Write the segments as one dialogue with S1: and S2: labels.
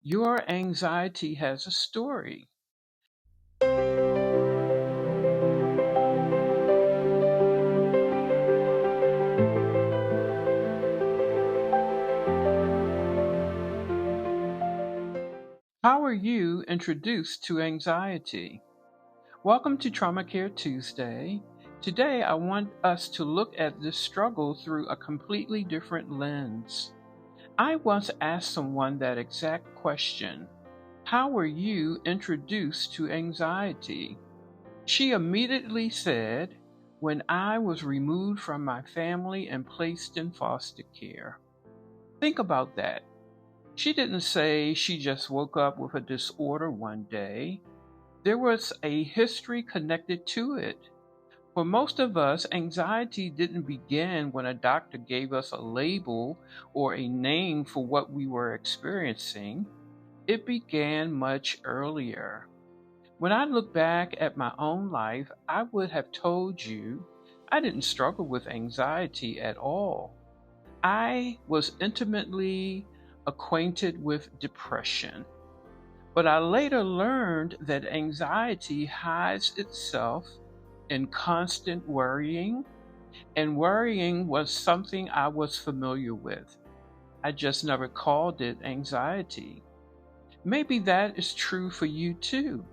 S1: Your anxiety has a story. How are you introduced to anxiety? Welcome to Trauma Care Tuesday. Today, I want us to look at this struggle through a completely different lens. I once asked someone that exact question. How were you introduced to anxiety? She immediately said, when I was removed from my family and placed in foster care. Think about that. She didn't say she just woke up with a disorder one day. There was a history connected to it. For most of us, anxiety didn't begin when a doctor gave us a label or a name for what we were experiencing. It began much earlier. When I look back at my own life, I would have told you I didn't struggle with anxiety at all. I was intimately acquainted with depression, but I later learned that anxiety hides itself in constant worrying, and worrying was something I was familiar with. I just never called it anxiety. Maybe that is true for you too.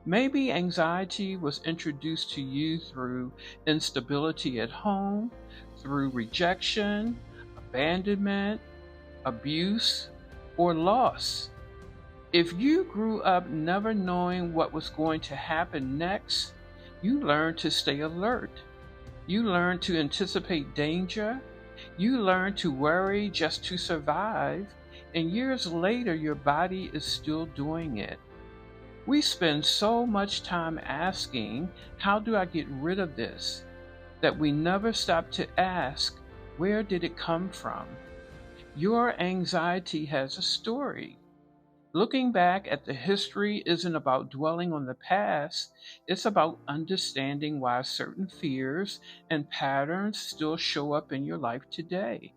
S1: Maybe anxiety was introduced to you through instability at home, through rejection, abandonment, abuse, or loss. If you grew up never knowing what was going to happen next, you learned to stay alert. You learned to anticipate danger. You learned to worry just to survive. And years later, your body is still doing it. We spend so much time asking, how do I get rid of this? That we never stop to ask, where did it come from? Your anxiety has a story. Looking back at the history isn't about dwelling on the past, it's about understanding why certain fears and patterns still show up in your life today.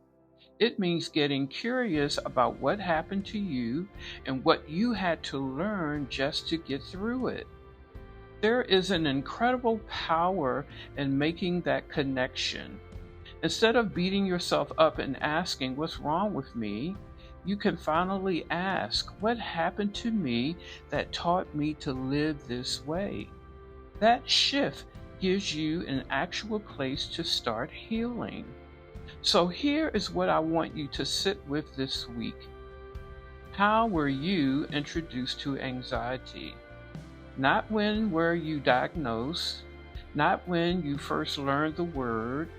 S1: It means getting curious about what happened to you and what you had to learn just to get through it. There is an incredible power in making that connection. Instead of beating yourself up and asking, what's wrong with me? You can finally ask, what happened to me that taught me to live this way? That shift gives you an actual place to start healing. So here is what I want you to sit with this week. How were you introduced to anxiety? Not when were you diagnosed, not when you first learned the word,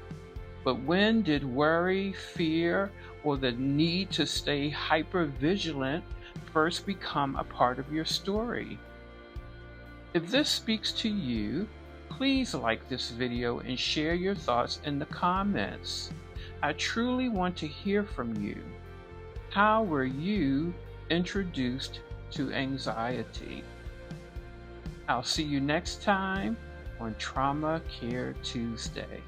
S1: but when did worry, fear, or the need to stay hyper vigilant first become a part of your story? If this speaks to you, please like this video and share your thoughts in the comments. I truly want to hear from you. How were you introduced to anxiety? I'll see you next time on Trauma Care Tuesday.